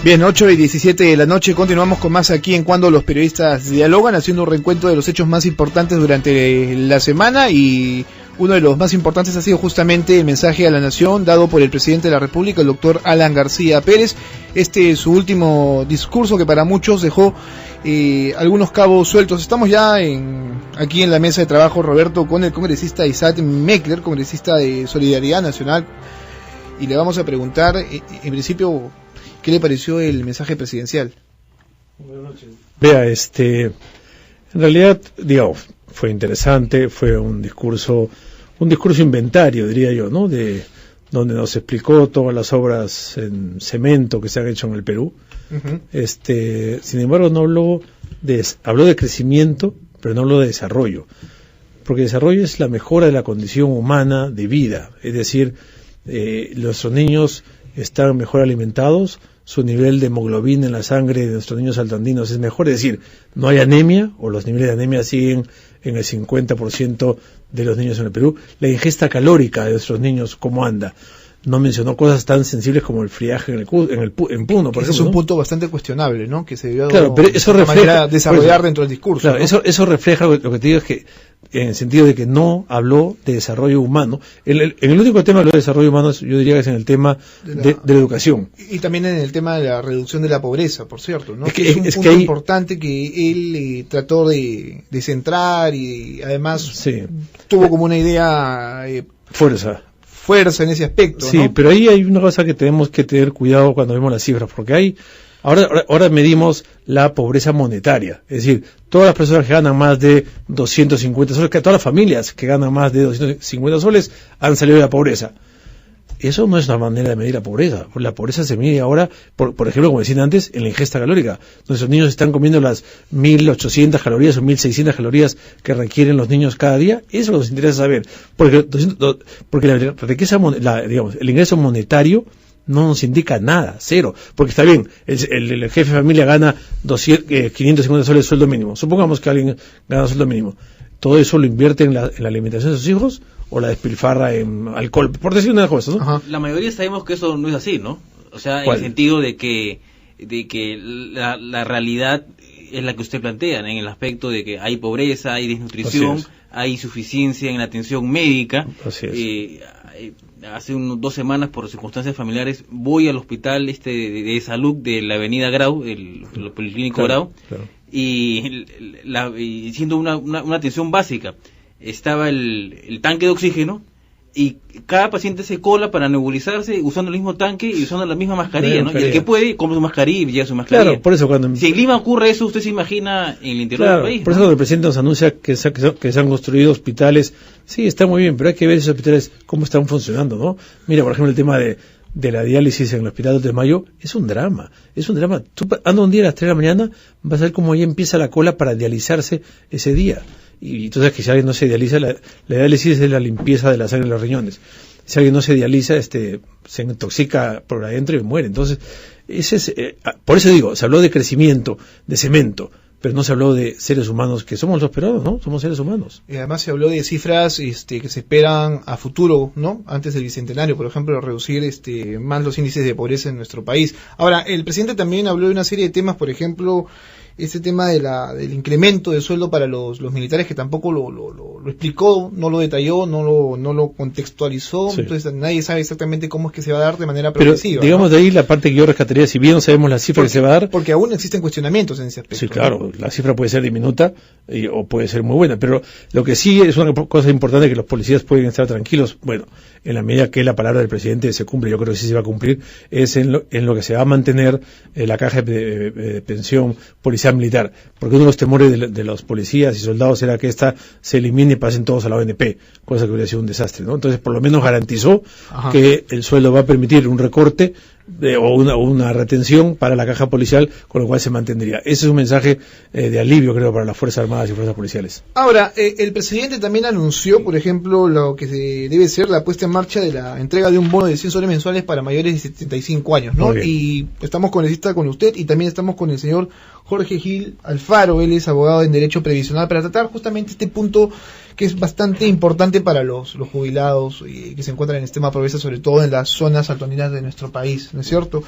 Bien, 8:17 de la noche, continuamos con más aquí en Cuando los Periodistas Dialogan, haciendo un recuento de los hechos más importantes durante la semana, y uno de los más importantes ha sido justamente el mensaje a la nación dado por el presidente de la República, el doctor Alan García Pérez. Este es su último discurso que para muchos dejó algunos cabos sueltos. Estamos ya aquí en la mesa de trabajo, Roberto, con el congresista Isaac Meckler, congresista de Solidaridad Nacional, y le vamos a preguntar, en principio, ¿qué le pareció el mensaje presidencial? Buenas noches. Vea, en realidad, digamos, fue interesante, fue un discurso inventario, diría yo, ¿no? Donde nos explicó todas las obras en cemento que se han hecho en el Perú. Uh-huh. Sin embargo, no habló de crecimiento, pero no habló de desarrollo, porque desarrollo es la mejora de la condición humana de vida, es decir, nuestros niños están mejor alimentados, su nivel de hemoglobina en la sangre de nuestros niños altoandinos es mejor, es decir, no hay anemia, o los niveles de anemia siguen en el 50% de los niños en el Perú. La ingesta calórica de nuestros niños, ¿cómo anda? No mencionó cosas tan sensibles como el friaje en Puno, por ejemplo. Ese es un punto bastante cuestionable, ¿no? Que se debió pero eso refleja, desarrollar dentro del discurso. Claro, ¿no? Eso refleja lo que te digo, es que en el sentido de que no habló de desarrollo humano. En el único tema de desarrollo humano, yo diría que es en el tema de la educación. Y también en el tema de la reducción de la pobreza, por cierto, ¿no? Es un punto importante que él trató de centrar, y además tuvo como una idea... fuerza en ese aspecto, sí, ¿no? Pero ahí hay una cosa que tenemos que tener cuidado cuando vemos las cifras, porque ahora medimos la pobreza monetaria, es decir, todas las personas que ganan más de 250 soles, que todas las familias que ganan más de 250 soles han salido de la pobreza. Eso no es una manera de medir la pobreza. La pobreza se mide ahora, por ejemplo, como decían antes, en la ingesta calórica. Nuestros niños están comiendo las 1.800 calorías o 1.600 calorías que requieren los niños cada día. Eso nos interesa saber, porque la riqueza, digamos, el ingreso monetario no nos indica nada, cero. Porque está bien, el jefe de familia gana 550 soles de sueldo mínimo. Supongamos que alguien gana sueldo mínimo. ¿Todo eso lo invierte en la alimentación de sus hijos o la despilfarra en alcohol? Por decir una cosa, ¿no? Ajá. La mayoría sabemos que eso no es así, ¿no? O sea, en el sentido de que la realidad es la que usted plantea, en el aspecto de que hay pobreza, hay desnutrición, hay insuficiencia en la atención médica. Así es. Hace 2 semanas, por circunstancias familiares, voy al hospital de salud de la avenida Grau, el Policlínico Grau, y siendo una atención básica. Estaba el tanque de oxígeno, y cada paciente se cola para nebulizarse usando el mismo tanque y usando la misma mascarilla, ¿no? Y el que puede, compra su mascarilla y lleva su mascarilla. Claro, por eso cuando... Si en Lima ocurre eso, usted se imagina en el interior del país, por eso cuando el presidente nos anuncia que se han construido hospitales, sí, está muy bien, pero hay que ver esos hospitales cómo están funcionando, ¿no? Mira, por ejemplo, el tema de la diálisis en el Hospital 2 de Mayo es un drama. Tú anda un día a las 3 de la mañana, vas a ver cómo ya empieza la cola para dializarse ese día. Y tú sabes que si alguien no se dializa, la diálisis es la limpieza de la sangre de los riñones. Si alguien no se dializa, se intoxica por adentro y muere. Entonces, por eso digo, se habló de crecimiento, de cemento, pero no se habló de seres humanos, que somos los peruanos, ¿no? Somos seres humanos. Y además se habló de cifras que se esperan a futuro, ¿no? Antes del bicentenario, por ejemplo, reducir más los índices de pobreza en nuestro país. Ahora, el presidente también habló de una serie de temas, por ejemplo, este tema del incremento de sueldo para los militares, que tampoco lo explicó, no lo detalló, no lo contextualizó. Sí. Entonces nadie sabe exactamente cómo es que se va a dar de manera progresiva. Pero digamos, ¿no? De ahí la parte que yo rescataría, si bien no sabemos la cifra que se va a dar... Porque aún existen cuestionamientos en ese aspecto. Sí, claro, ¿no? La cifra puede ser diminuta o puede ser muy buena, pero lo que sí es una cosa importante, que los policías pueden estar tranquilos, bueno, en la medida que la palabra del presidente se cumple, yo creo que sí se va a cumplir, es en lo que se va a mantener la caja de pensión policial militar, porque uno de los temores de los policías y soldados era que esta se elimine y pasen todos a la ONP, cosa que hubiera sido un desastre, ¿no? Entonces, por lo menos garantizó que el sueldo va a permitir un recorte o una retención para la caja policial, con lo cual se mantendría. Ese es un mensaje de alivio, creo, para las Fuerzas Armadas y Fuerzas Policiales. Ahora, el presidente también anunció, por ejemplo, lo que debe ser la puesta en marcha de la entrega de un bono de 100 soles mensuales para mayores de 75 años, ¿no? Y estamos con usted, y también estamos con el señor Jorge Gil Alfaro. Él es abogado en Derecho Previsional, para tratar justamente este punto que es bastante importante para los jubilados que se encuentran en el sistema de pobreza, sobre todo en las zonas altoandinas de nuestro país, ¿no es cierto?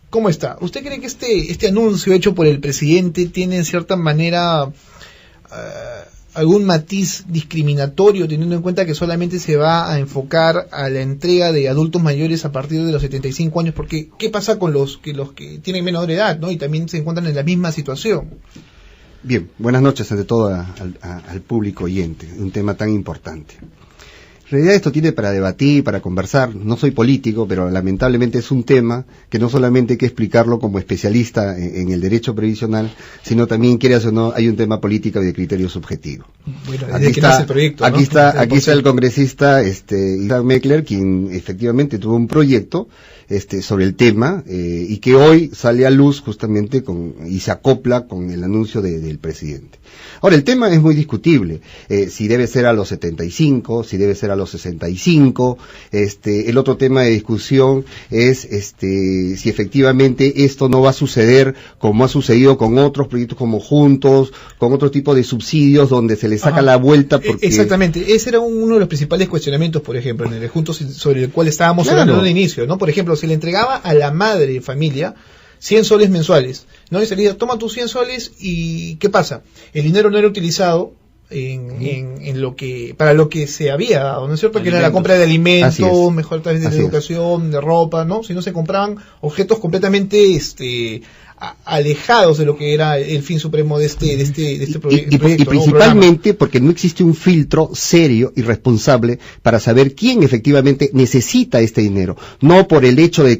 ¿Cómo está? ¿Usted cree que este anuncio hecho por el presidente tiene en cierta manera algún matiz discriminatorio, teniendo en cuenta que solamente se va a enfocar a la entrega de adultos mayores a partir de los 75 años? Porque ¿qué pasa con los que tienen menor edad, ¿no? Y también se encuentran en la misma situación? Bien, buenas noches ante todo al público oyente, un tema tan importante. En realidad esto tiene para debatir, para conversar. No soy político, pero lamentablemente es un tema que no solamente hay que explicarlo como especialista en el derecho previsional, sino también, quieras o no, hay un tema político y de criterio subjetivo. Bueno, aquí está el congresista Isaac Meckler, quien efectivamente tuvo un proyecto sobre el tema y que hoy sale a luz justamente y se acopla con el anuncio del presidente. Ahora, el tema es muy discutible, si debe ser a los 75, si debe ser a los 65, el otro tema de discusión es si efectivamente esto no va a suceder como ha sucedido con otros proyectos como Juntos, con otro tipo de subsidios donde se le saca la vuelta porque... Exactamente, ese era uno de los principales cuestionamientos, por ejemplo, en el Juntos, sobre el cual estábamos hablando de inicio, ¿no? Por ejemplo, se le entregaba a la madre de familia 100 soles mensuales, ¿no? Y se le decía, toma tus 100 soles y ¿qué pasa? El dinero no era utilizado en lo que, para lo que se había dado, ¿no es cierto? Alimentos. Que era la compra de alimentos, mejor tal vez de educación, de ropa, ¿no? Si no se compraban objetos completamente alejados de lo que era el fin supremo de este proyecto. Y principalmente porque no existe un filtro serio y responsable para saber quién efectivamente necesita este dinero. No por el hecho de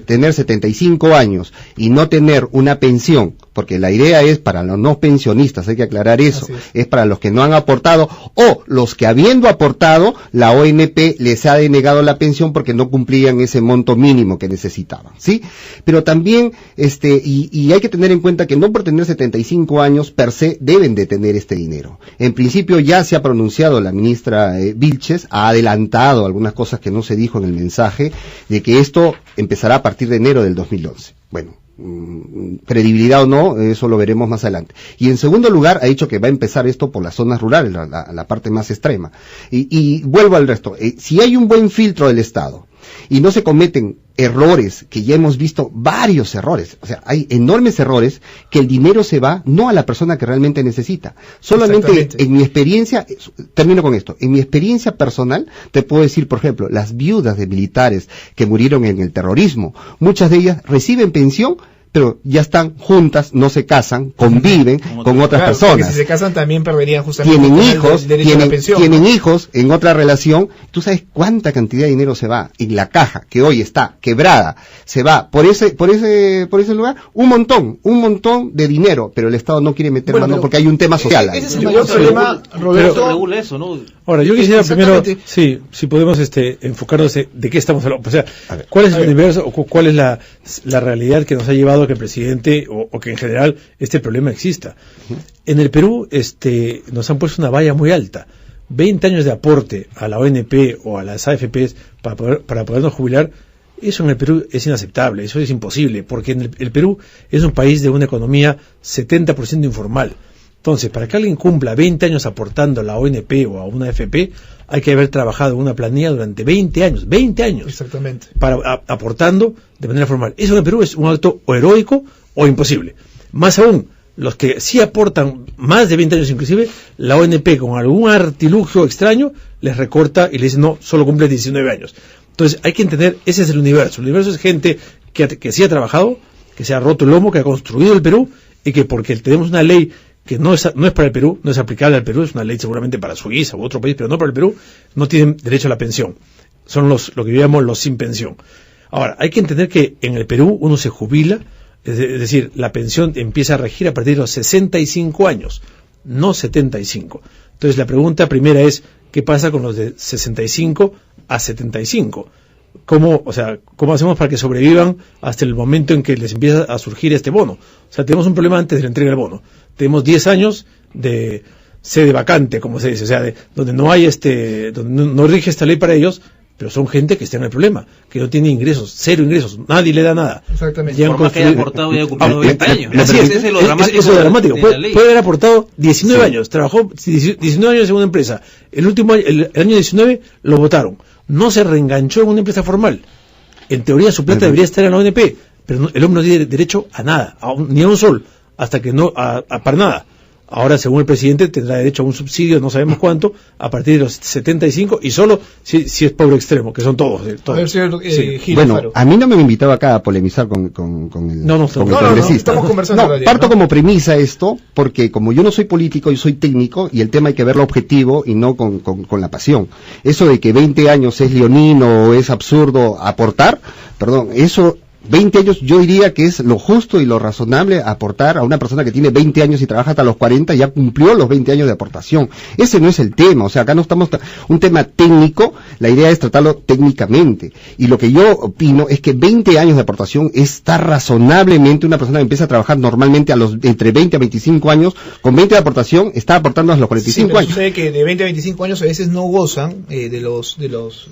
tener 75 años y no tener una pensión, porque la idea es para los no pensionistas, hay que aclarar eso, es para los que no han aportado o los que habiendo aportado, la ONP les ha denegado la pensión porque no cumplían ese monto mínimo que necesitaban, ¿sí? Pero también, y hay que tener en cuenta que no por tener 75 años per se deben de tener este dinero. En principio ya se ha pronunciado la ministra Vilches, ha adelantado algunas cosas que no se dijo en el mensaje, de que esto empezará a partir de enero del 2011. Bueno, credibilidad o no, eso lo veremos más adelante. Y en segundo lugar, ha dicho que va a empezar esto por las zonas rurales, la parte más extrema. Y vuelvo al resto. Si hay un buen filtro del Estado y no se cometen errores, que ya hemos visto varios errores, o sea, hay enormes errores, que el dinero se va no a la persona que realmente necesita. Solamente en mi experiencia, termino con esto, en mi experiencia personal, te puedo decir, por ejemplo, las viudas de militares que murieron en el terrorismo, muchas de ellas reciben pensión, pero ya están juntas, no se casan, conviven con otras personas. Si se casan también perderían justamente tienen hijos en otra relación. ¿Tú sabes cuánta cantidad de dinero se va en la caja que hoy está quebrada? Se va por ese lugar un montón de dinero, pero el Estado no quiere meter mano porque hay un tema social. Ese es el mayor problema, Roberto. Regula eso, ¿no? Ahora, yo quisiera primero, si podemos enfocarnos de qué estamos hablando. O sea, ¿cuál es el universo o cuál es la realidad que nos ha llevado a que el presidente o que en general este problema exista? En el Perú nos han puesto una valla muy alta. 20 años de aporte a la ONP o a las AFPs para podernos jubilar, eso en el Perú es inaceptable, eso es imposible, porque el Perú es un país de una economía 70% informal. Entonces, para que alguien cumpla 20 años aportando a la ONP o a una AFP, hay que haber trabajado en una planilla durante 20 años. Exactamente. Aportando de manera formal. Eso en el Perú es un acto o heroico o imposible. Más aún, los que sí aportan más de 20 años inclusive, la ONP con algún artilugio extraño les recorta y les dice, no, solo cumple 19 años. Entonces, hay que entender, ese es el universo. El universo es gente que sí ha trabajado, que se ha roto el lomo, que ha construido el Perú, y que porque tenemos una ley que no es para el Perú, no es aplicable al Perú, es una ley seguramente para Suiza u otro país, pero no para el Perú, no tienen derecho a la pensión. Son lo que llamamos los sin pensión. Ahora, hay que entender que en el Perú uno se jubila, es decir, la pensión empieza a regir a partir de los 65 años, no 75. Entonces la pregunta primera es, ¿qué pasa con los de 65 a 75? ¿Cómo hacemos para que sobrevivan hasta el momento en que les empieza a surgir este bono? O sea, tenemos un problema antes de la entrega del bono. Tenemos 10 años de sede vacante, como se dice, o sea, donde no hay donde no rige esta ley para ellos, pero son gente que está en el problema, que no tiene ingresos, cero ingresos, nadie le da nada. Exactamente. Por más que haya aportado y haya cumplido 20 años. Así es, Ese es lo eso dramático. es dramático. Puede haber aportado 19 Sí. años, trabajó 19 años en una empresa, el último año, el año 19 lo votaron, no se reenganchó en una empresa formal. En teoría su plata debería estar en la ONP, pero el hombre no tiene derecho a nada, ni a un sol, hasta que no, para nada. Ahora, según el presidente, tendrá derecho a un subsidio, no sabemos cuánto, a partir de los 75, y solo si es pobre extremo, que son todos. A ver, señor Gil Bueno, Alfaro. a mí no me invitaba acá a polemizar con el congresista. estamos conversando en realidad, parto ¿no? como premisa esto, porque como yo no soy político, yo soy técnico, y el tema hay que verlo objetivo y no con la pasión. Eso de que 20 años es leonino o es absurdo aportar, perdón, eso... 20 años yo diría que es lo justo y lo razonable aportar a una persona que tiene 20 años y trabaja hasta los 40, ya cumplió los 20 años de aportación. Ese no es el tema, o sea, acá no estamos un tema técnico, la idea es tratarlo técnicamente. Y lo que yo opino es que 20 años de aportación está razonablemente, una persona que empieza a trabajar normalmente entre 20 a 25 años, con 20 de aportación, está aportando a los 45 pero años. sucede que de 20 a 25 años a veces no gozan de los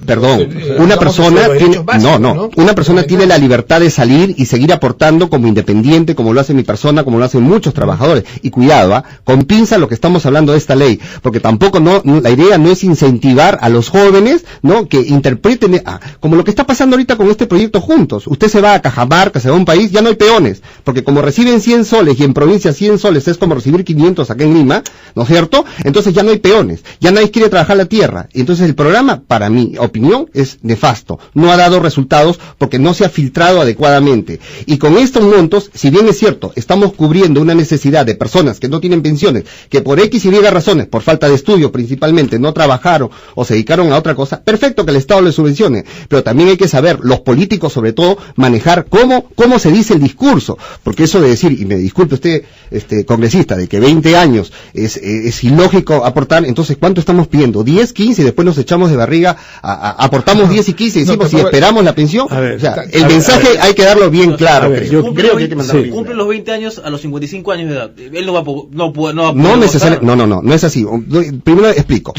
Perdón, digamos, una persona los tiene, derechos básicos, una persona tiene la libertad de salir y seguir aportando como independiente, como lo hace mi persona, como lo hacen muchos trabajadores. Y cuidado, con pinza lo que estamos hablando de esta ley, porque tampoco la idea no es incentivar a los jóvenes, ¿no?, que interpreten, como lo que está pasando ahorita con este proyecto Juntos. Usted se va a Cajamarca, se va a un país, ya no hay peones, porque como reciben 100 soles y en provincia 100 soles es como recibir 500 acá en Lima, ¿no es cierto? Entonces ya no hay peones, ya nadie quiere trabajar la tierra. Y entonces el programa, para mi opinión, es nefasto. No ha dado resultados porque no se ha filtrado adecuadamente. Y con estos montos, si bien es cierto, estamos cubriendo una necesidad de personas que no tienen pensiones, que por X y Y razones, por falta de estudio principalmente, no trabajaron o se dedicaron a otra cosa, perfecto que el Estado les subvencione, pero también hay que saber, los políticos sobre todo, manejar cómo se dice el discurso, porque eso de decir, y me disculpe usted, congresista, de que 20 años es ilógico aportar, entonces ¿cuánto estamos pidiendo? 10, 15, y después nos echamos de barriga, aportamos 10 y 15 y decimos si esperamos la pensión. A ver, o sea, el mensaje hay que darlo bien claro. ver, Creo. yo Creo que hay que mandarlo bien Cumple claro. los 20 años a los 55 años de edad. Él no va a No necesariamente, no es así. Primero explico.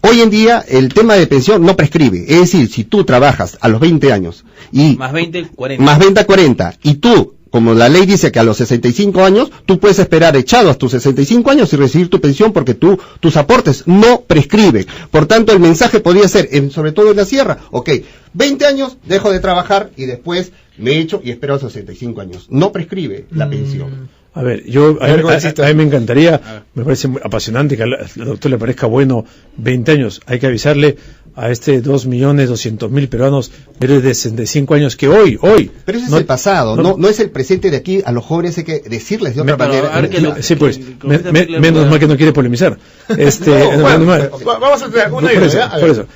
Hoy en día el tema de pensión no prescribe, es decir, si tú trabajas a los 20 años y más 20, 40. más 20 a 40 y tú, como la ley dice que a los 65 años, tú puedes esperar echado hasta tus 65 años y recibir tu pensión porque tus aportes no prescriben. Por tanto, el mensaje podría ser, sobre todo en la sierra, 20 años, dejo de trabajar y después me echo y espero a los 65 años. No prescribe la pensión. A ver, a mí me encantaría, me parece muy apasionante que al doctor le parezca bueno 20 años. Hay que avisarle a 2.200.000 peruanos menores de 65 años que hoy. Pero ese es el pasado, no es el presente de aquí. A los jóvenes hay que decirles de otra manera. Sí, pues, menos mal que no quiere polemizar. Vamos a tener una idea. Por eso.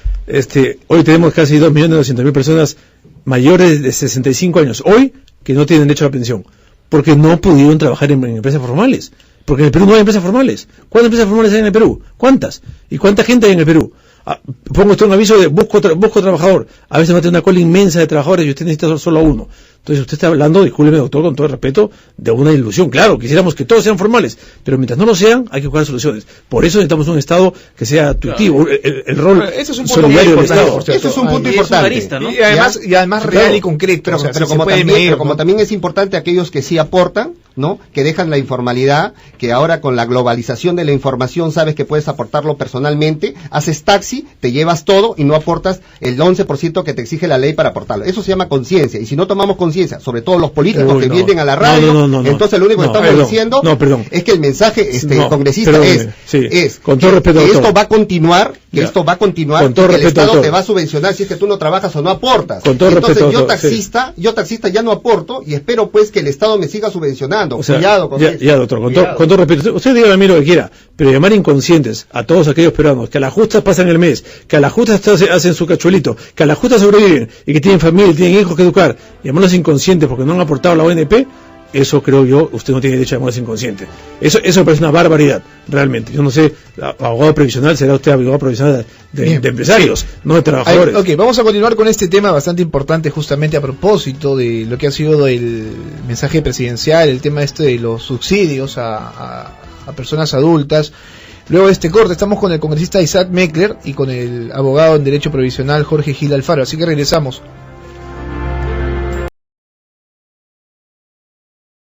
Hoy tenemos casi 2.200.000 personas mayores de 65 años, hoy, que no tienen derecho a la pensión, porque no pudieron trabajar en empresas formales. Porque en el Perú no hay empresas formales. ¿Cuántas empresas formales hay en el Perú? ¿Cuántas? ¿Y cuánta gente hay en el Perú? Pongo usted un aviso de busco trabajador. A veces va a tener una cola inmensa de trabajadores y usted necesita solo a uno. Entonces usted está hablando, discúlpeme doctor, con todo el respeto, de una ilusión. Claro, quisiéramos que todos sean formales, pero mientras no lo sean, hay que buscar soluciones. Por eso necesitamos un Estado que sea tuitivo, el rol solidario del Estado. Eso es un punto importante. ¿no? Y además real y concreto. Pero como también es importante aquellos que sí aportan, ¿no?, que dejan la informalidad, que ahora con la globalización de la información sabes que puedes aportarlo personalmente, haces taxi, te llevas todo y no aportas el 11% que te exige la ley para aportarlo. Eso se llama conciencia, y si no tomamos conciencia, sobre todo los políticos que vienen a la radio, entonces lo único que estamos diciendo es que el mensaje congresista es con todo respeto, que esto va a continuar, que el Estado te va a subvencionar si es que tú no trabajas o no aportas. Entonces yo taxista ya no aporto y espero pues que el Estado me siga subvencionando. O sea, cuidado con eso. Ya, doctor, con todo respeto, usted diga a mí lo que quiera, pero llamar inconscientes a todos aquellos peruanos que a las justas pasan el mes, que a las justas hacen su cachuelito, que a las justas sobreviven y que tienen familia, tienen hijos que educar, llamarlos inconscientes porque no han aportado a la ONP, eso creo yo, usted no tiene derecho a llamarlos inconscientes. Eso me parece una barbaridad, realmente. Yo no sé, abogado previsional, será usted abogado previsional de empresarios, no de trabajadores. Vamos a continuar con este tema bastante importante, justamente a propósito de lo que ha sido el mensaje presidencial, el tema de los subsidios a personas adultas. Luego de este corte estamos con el congresista Isaac Meckler y con el abogado en Derecho Provisional Jorge Gil Alfaro, así que regresamos.